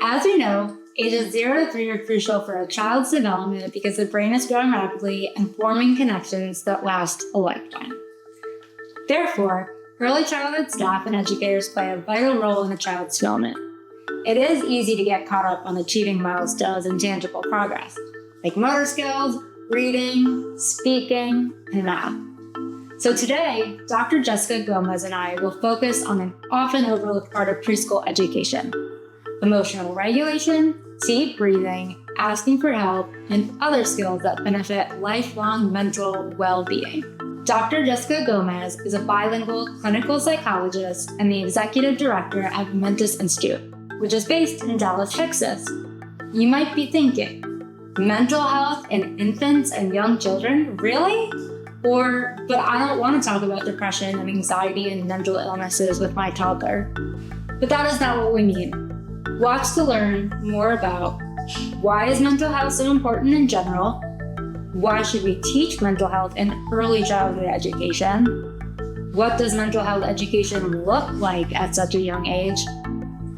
As we know, ages 0 to 3 are crucial for a child's development because the brain is growing rapidly and forming connections that last a lifetime. Therefore, early childhood staff and educators play a vital role in a child's development. It is easy to get caught up on achieving milestones and tangible progress, like motor skills, reading, speaking, and math. So today, Dr. Jessica Gomez and I will focus on an often overlooked part of preschool education: emotional regulation, deep breathing, asking for help, and other skills that benefit lifelong mental well-being. Dr. Jessica Gomez is a bilingual clinical psychologist and the executive director at Momentous Institute, which is based in Dallas, Texas. You might be thinking, mental health in infants and young children, really? But I don't want to talk about depression and anxiety and mental illnesses with my toddler. But that is not what we mean. Watch to learn more about why is mental health so important in general, why should we teach mental health in early childhood education, what does mental health education look like at such a young age,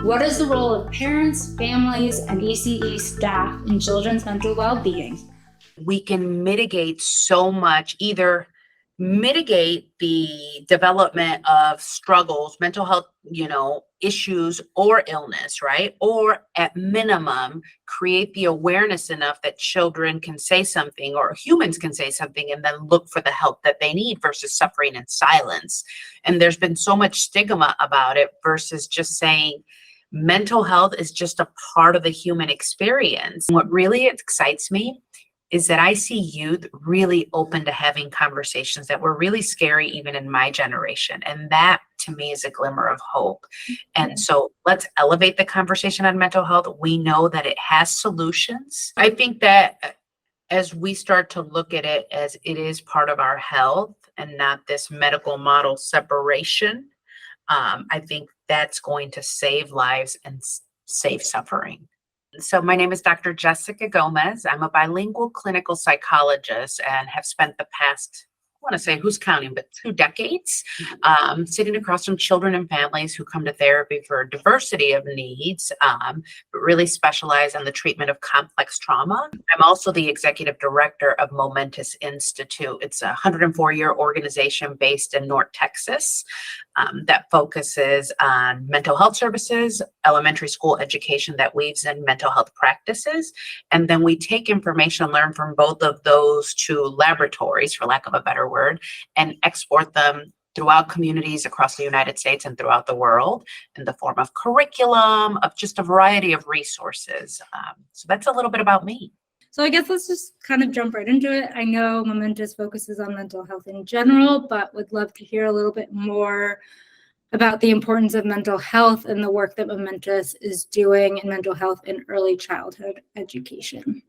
what is the role of parents, families, and ECE staff in children's mental well-being. We can mitigate so much, either mitigate the development of struggles, mental health, issues or illness, right? Or at minimum, create the awareness enough that children can say something or humans can say something and then look for the help that they need versus suffering in silence. And there's been so much stigma about it versus just saying mental health is just a part of the human experience. What really excites me is that I see youth really open to having conversations that were really scary even in my generation. And that to me is a glimmer of hope. And so let's elevate the conversation on mental health. We know that it has solutions. I think that as we start to look at it as it is part of our health and not this medical model separation, I think that's going to save lives and save suffering. So my name is Dr. Jessica Gomez. I'm a bilingual clinical psychologist and have spent the past, I want to say, who's counting, but 2 decades sitting across from children and families who come to therapy for a diversity of needs, but really specialize in the treatment of complex trauma. I'm also the executive director of Momentous Institute. It's a 104-year organization based in North Texas that focuses on mental health services, elementary school education that weaves in mental health practices. And then we take information and learn from both of those to laboratories, for lack of a better word, and export them throughout communities across the United States and throughout the world in the form of curriculum, of just a variety of resources. So that's a little bit about me. So I guess let's just kind of jump right into it. I know Momentous focuses on mental health in general, but would love to hear a little bit more about the importance of mental health and the work that Momentous is doing in mental health in early childhood education.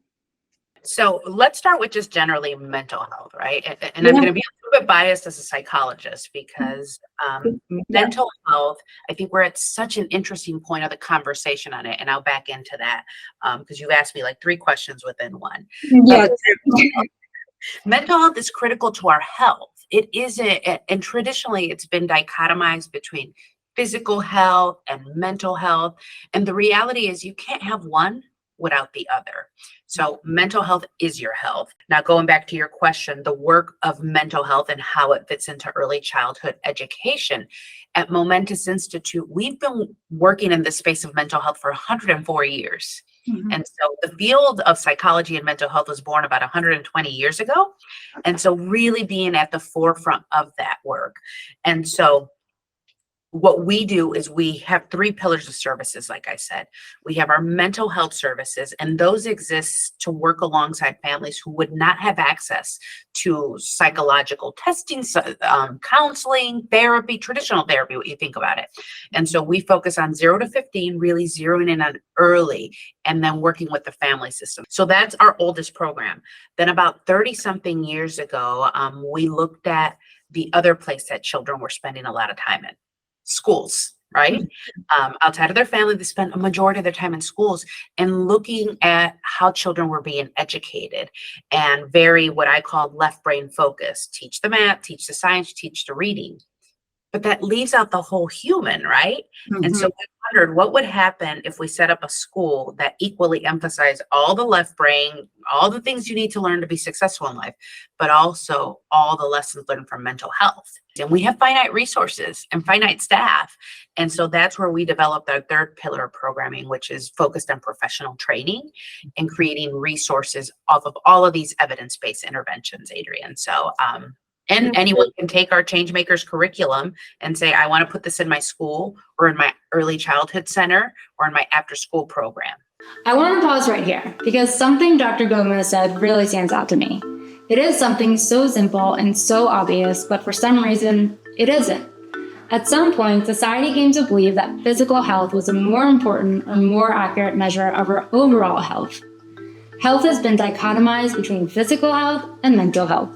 So let's start with just generally mental health, right? And I'm going to be a little bit biased as a psychologist because mental health, I think we're at such an interesting point of the conversation on it. And I'll back into that because you asked me like 3 questions within one. Yeah. Mental health is critical to our health. It isn't, and traditionally it's been dichotomized between physical health and mental health. And the reality is you can't have one without the other. So mental health is your health. Now, going back to your question, the work of mental health and how it fits into early childhood education. At Momentous Institute, we've been working in the space of mental health for 104 years. Mm-hmm. And so the field of psychology and mental health was born about 120 years ago. And so really being at the forefront of that work. And so what we do is we have 3 pillars of services, like I said. We have our mental health services, and those exist to work alongside families who would not have access to psychological testing, counseling, therapy, traditional therapy, what you think about it. And so we focus on 0 to 15, really zeroing in on early, and then working with the family system. So that's our oldest program. Then about 30-something years ago, we looked at the other place that children were spending a lot of time in. Schools, right? Outside of their family, they spent a majority of their time in schools and looking at how children were being educated and very what I call left brain focused. Teach the math, teach the science, teach the reading. but that leaves out the whole human, right? And so we wondered what would happen if we set up a school that equally emphasized all the left brain, all the things you need to learn to be successful in life, but also all the lessons learned from mental health. And we have finite resources and finite staff. And so that's where we developed our third pillar of programming, which is focused on professional training and creating resources off of all of these evidence-based interventions, Adrienne. So, and anyone can take our Changemakers curriculum and say, I want to put this in my school or in my early childhood center or in my after-school program. I want to pause right here because something Dr. Gomez said really stands out to me. It is something so simple and so obvious, but for some reason, it isn't. At some point, society came to believe that physical health was a more important or more accurate measure of our overall health. Health has been dichotomized between physical health and mental health.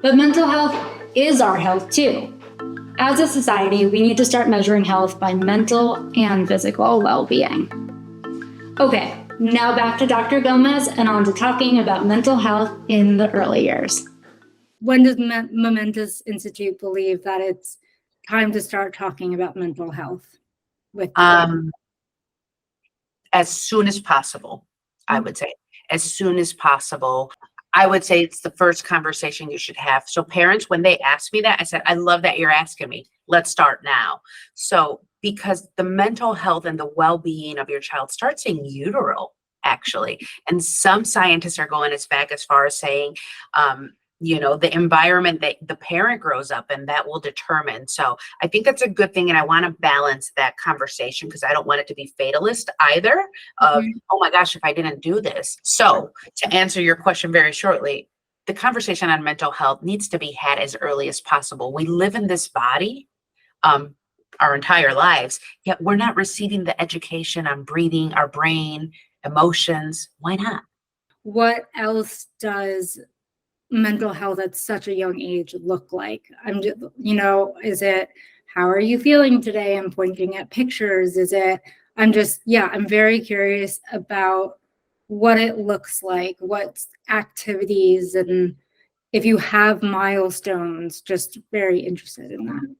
But mental health is our health too. As a society, we need to start measuring health by mental and physical well-being. Okay, now back to Dr. Gomez and on to talking about mental health in the early years. When does Momentous Institute believe that it's time to start talking about mental health? As soon as possible, I would say. As soon as possible. I would say it's the first conversation you should have. So parents, when they ask me that, I said, I love that you're asking me. Let's start now. So because the mental health and the well-being of your child starts in utero, actually. And some scientists are going as far as saying, the environment that the parent grows up in, that will determine. So I think that's a good thing. And I want to balance that conversation because I don't want it to be fatalist either of, oh my gosh, if I didn't do this. So to answer your question very shortly, the conversation on mental health needs to be had as early as possible. We live in this body our entire lives, yet we're not receiving the education on breathing, our brain, emotions. Why not? What else does mental health at such a young age look like? Is it, how are you feeling today? I'm pointing at pictures. I'm very curious about what it looks like, what activities, and if you have milestones, just very interested in that.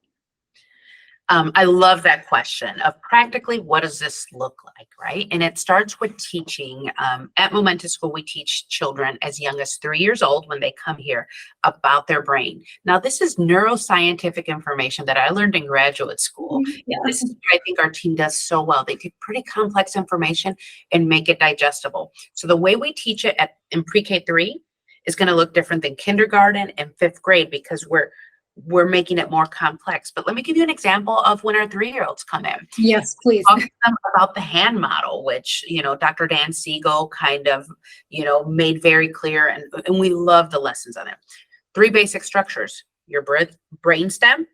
I love that question of practically what does this look like, right? And it starts with teaching. At Momentous School, we teach children as young as 3 years old when they come here about their brain. Now, this is neuroscientific information that I learned in graduate school. Yeah. This is what I think our team does so well. They take pretty complex information and make it digestible. So the way we teach it in pre-K 3 is going to look different than kindergarten and 5th grade because we're making it more complex. But let me give you an example of when our 3-year-olds come in. Yes, please. Talk to them about the hand model, which, Dr. Dan Siegel kind of, made very clear. And we love the lessons on it. 3 basic structures: your brain stem,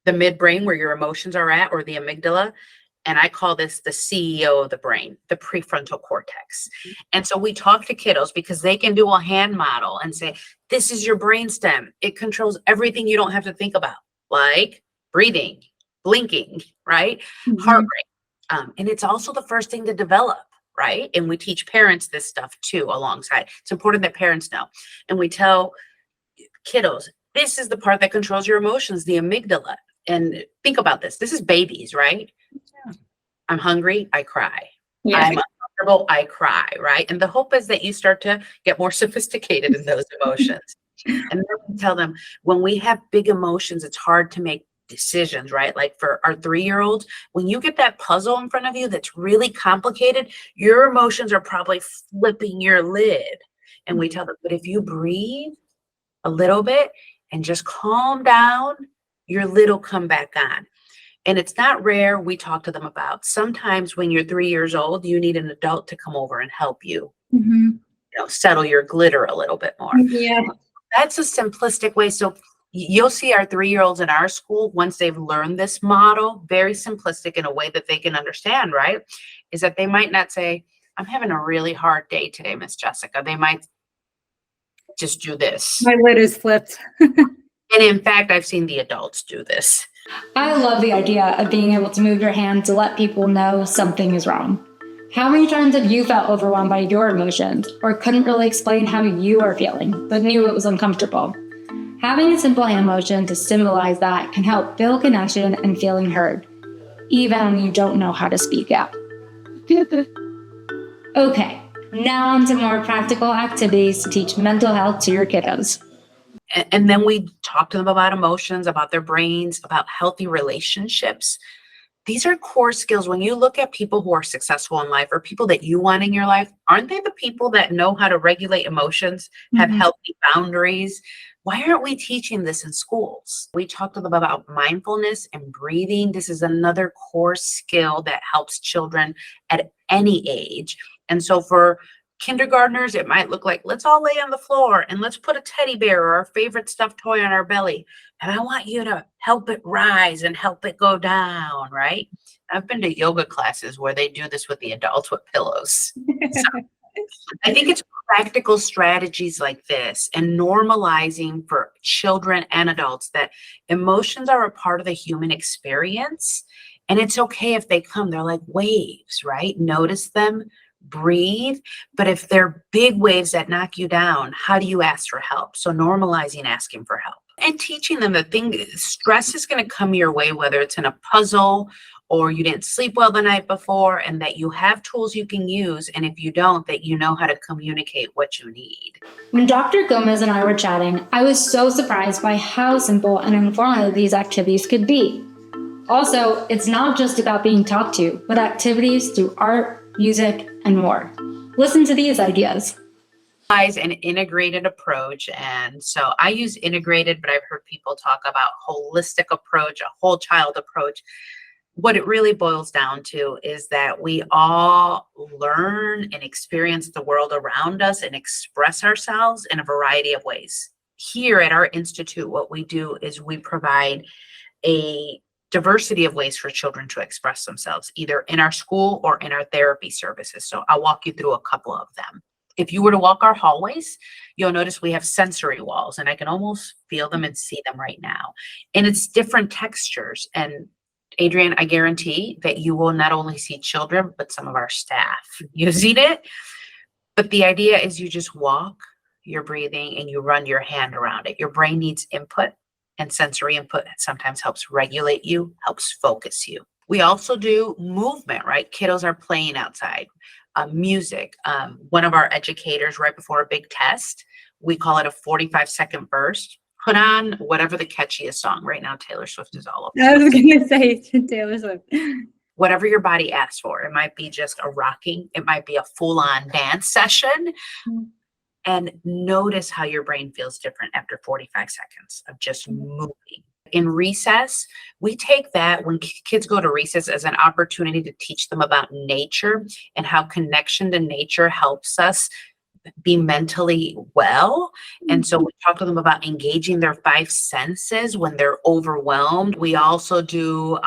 the midbrain where your emotions are at, or the amygdala. And I call this the CEO of the brain, the prefrontal cortex. And so we talk to kiddos because they can do a hand model and say, this is your brain stem. It controls everything you don't have to think about, like breathing, blinking, right? Heart rate. And it's also the first thing to develop, right? And we teach parents this stuff too alongside. It's important that parents know. And we tell kiddos, this is the part that controls your emotions, the amygdala. And think about this. This is babies, right? Yeah. I'm hungry, I cry. Yeah. I'm uncomfortable, I cry, right? And the hope is that you start to get more sophisticated in those emotions. And then we tell them, when we have big emotions, it's hard to make decisions, right? Like for our 3-year-olds, when you get that puzzle in front of you that's really complicated, your emotions are probably flipping your lid. And we tell them, but if you breathe a little bit and just calm down, your lid will come back on. And it's not rare. We talk to them about sometimes when you're 3 years old, you need an adult to come over and help you, settle your glitter a little bit more. Yeah. That's a simplistic way. So you'll see our 3-year-olds in our school, once they've learned this model, very simplistic in a way that they can understand, right? Is that they might not say, I'm having a really hard day today, Miss Jessica. They might just do this. My lid is flipped. And in fact, I've seen the adults do this. I love the idea of being able to move your hand to let people know something is wrong. How many times have you felt overwhelmed by your emotions or couldn't really explain how you are feeling, but knew it was uncomfortable? Having a simple hand motion to symbolize that can help build connection and feeling heard, even when you don't know how to speak out. Okay, now on to more practical activities to teach mental health to your kiddos. And then we talk to them about emotions, about their brains, about healthy relationships. These are core skills. When you look at people who are successful in life or people that you want in your life, aren't they the people that know how to regulate emotions, have healthy boundaries? Why aren't we teaching this in schools? We talk to them about mindfulness and breathing. This is another core skill that helps children at any age. And so for kindergartners, it might look like, let's all lay on the floor and let's put a teddy bear or our favorite stuffed toy on our belly. And I want you to help it rise and help it go down, right? I've been to yoga classes where they do this with the adults with pillows. So I think it's practical strategies like this and normalizing for children and adults that emotions are a part of the human experience. And it's okay if they come, they're like waves, right? Notice them, breathe. But if they're big waves that knock you down, how do you ask for help? So normalizing asking for help and teaching them that stress is going to come your way, whether it's in a puzzle or you didn't sleep well the night before, and that you have tools you can use. And if you don't, that you know how to communicate what you need. When Dr. Gomez and I were chatting, I was so surprised by how simple and informative these activities could be. Also, it's not just about being talked to, but activities through art, music, and more. Listen to these ideas. An integrated approach. And so I use integrated, but I've heard people talk about holistic approach, a whole child approach. What it really boils down to is that we all learn and experience the world around us and express ourselves in a variety of ways. Here at our institute, what we do is we provide a diversity of ways for children to express themselves, either in our school or in our therapy services. So I'll walk you through a couple of them. If you were to walk our hallways, you'll notice we have sensory walls, and I can almost feel them and see them right now. And it's different textures. And Adrienne, I guarantee that you will not only see children, but some of our staff using it. But the idea is you just walk, you're breathing, and you run your hand around it. Your brain needs input, and sensory input sometimes helps regulate you, helps focus you. We also do movement, right? Kiddos are playing outside. Music. One of our educators, right before a big test, we call it a 45-second burst. Put on whatever the catchiest song. Right now, Taylor Swift is all over. I was going to say Taylor Swift. Whatever your body asks for. It might be just a rocking. It might be a full-on dance session. And notice how your brain feels different after 45 seconds of just moving. In recess, we take that when kids go to recess as an opportunity to teach them about nature and how connection to nature helps us be mentally well. And so we talk to them about engaging their 5 senses when they're overwhelmed. We also do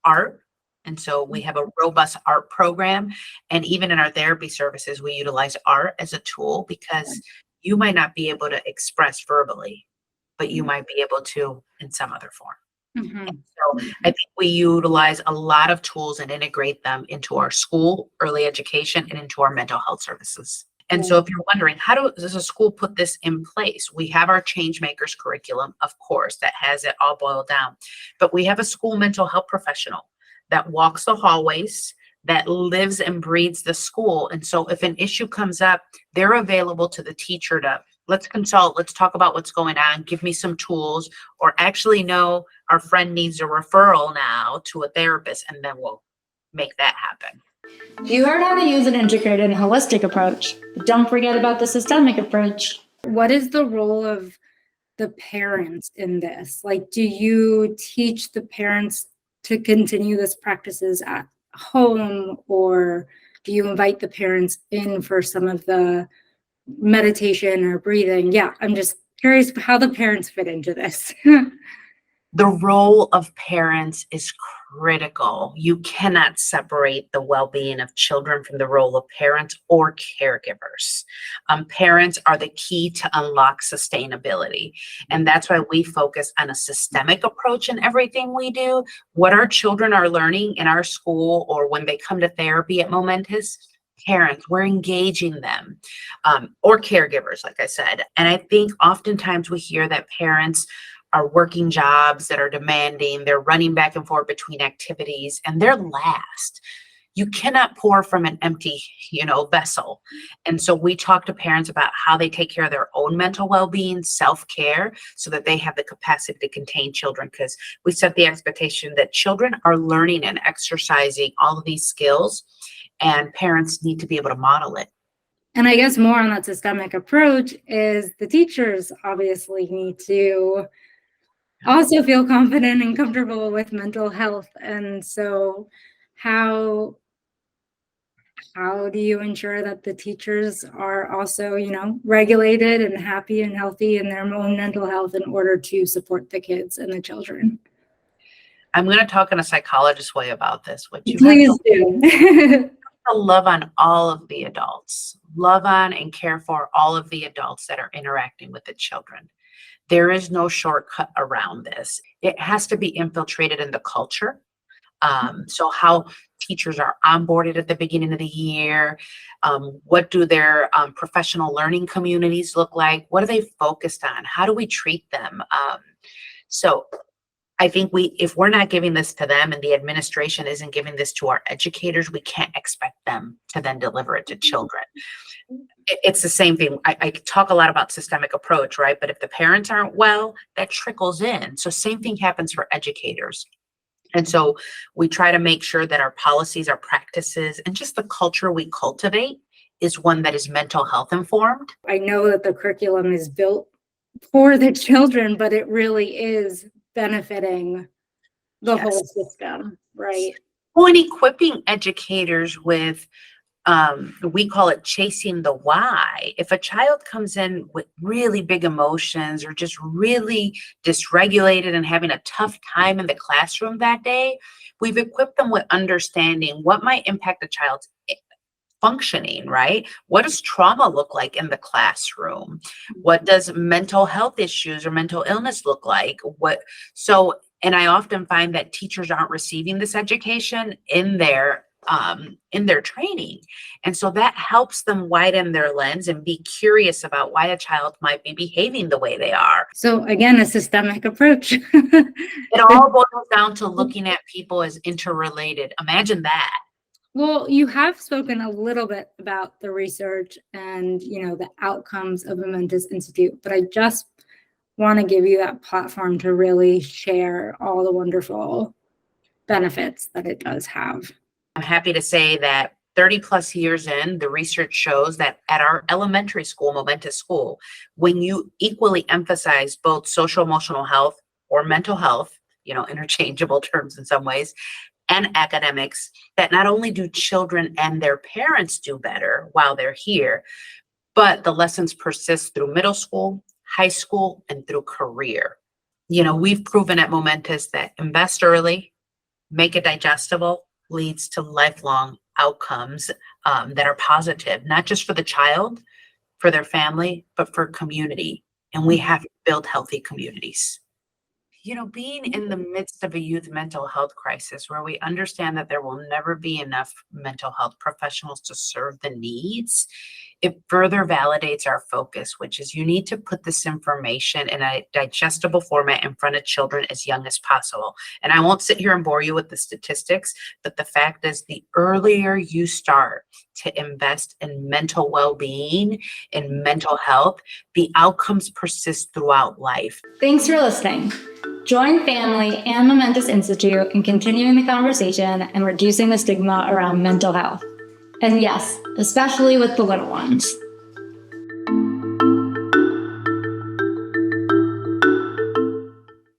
art. And so we have a robust art program. And even in our therapy services, we utilize art as a tool because you might not be able to express verbally, but you might be able to in some other form. So I think we utilize a lot of tools and integrate them into our school, early education, and into our mental health services. And so if you're wondering, how does a school put this in place? We have our Change Makers curriculum, of course, that has it all boiled down. But we have a school mental health professional that walks the hallways, that lives and breathes the school. And so if an issue comes up, they're available to the teacher to, let's consult, let's talk about what's going on, give me some tools, or actually no, our friend needs a referral now to a therapist, and then we'll make that happen. You heard how to use an integrated and holistic approach, but don't forget about the systemic approach. What is the role of the parents in this? Like, do you teach the parents to continue this practices at home, or do you invite the parents in for some of the meditation or breathing? Yeah, I'm just curious how the parents fit into this. The role of parents is critical. You cannot separate the well-being of children from the role of parents or caregivers. Parents are the key to unlock sustainability. And that's why we focus on a systemic approach in everything we do. What our children are learning in our school or when they come to therapy at Momentous, parents, we're engaging them, or caregivers, like I said. And I think oftentimes we hear that parents are working jobs that are demanding, they're running back and forth between activities, and they're last. You cannot pour from an empty, vessel. And so we talk to parents about how they take care of their own mental well-being, self-care, so that they have the capacity to contain children, because we set the expectation that children are learning and exercising all of these skills, and parents need to be able to model it. And I guess more on that systemic approach is the teachers obviously need to also feel confident and comfortable with mental health. And so how do you ensure that the teachers are also, regulated and happy and healthy in their own mental health in order to support the kids and the children? I'm going to talk in a psychologist way about this, which you Please have do. to love on all of the adults, love on and care for all of the adults that are interacting with the children. There is no shortcut around this. It has to be infiltrated in the culture. So how teachers are onboarded at the beginning of the year, what do their professional learning communities look like? What are they focused on? How do we treat them? So I think if we're not giving this to them and the administration isn't giving this to our educators, we can't expect them to then deliver it to children. It's the same thing. I talk a lot about systemic approach, right? But if the parents aren't well, that trickles in. So same thing happens for educators. And so we try to make sure that our policies, our practices, and just the culture we cultivate is one that is mental health informed. I know that the curriculum is built for the children, but it really is benefiting the whole system, right? Well, and equipping educators with, we call it chasing the why. If a child comes in with really big emotions or just really dysregulated and having a tough time in the classroom that day, we've equipped them with understanding what might impact a child's functioning, right? What does trauma look like in the classroom? What does mental health issues or mental illness look like? And I often find that teachers aren't receiving this education in their training. And so that helps them widen their lens and be curious about why a child might be behaving the way they are. So again, a systemic approach. It all boils down to looking at people as interrelated. Imagine that. Well, you have spoken a little bit about the research and, the outcomes of the Momentous Institute, but I just want to give you that platform to really share all the wonderful benefits that it does have. I'm happy to say that 30 plus years in, the research shows that at our elementary school, Momentous School, when you equally emphasize both social emotional health or mental health, interchangeable terms in some ways, and academics, that not only do children and their parents do better while they're here, but the lessons persist through middle school, high school, and through career. We've proven at Momentous that invest early, make it digestible, leads to lifelong outcomes that are positive, not just for the child, for their family, but for community. And we have to build healthy communities. Being in the midst of a youth mental health crisis where we understand that there will never be enough mental health professionals to serve the needs, it further validates our focus, which is you need to put this information in a digestible format in front of children as young as possible. And I won't sit here and bore you with the statistics, but the fact is the earlier you start to invest in mental well-being and mental health, the outcomes persist throughout life. Thanks for listening. Join family and Momentous Institute in continuing the conversation and reducing the stigma around mental health. And yes, especially with the little ones.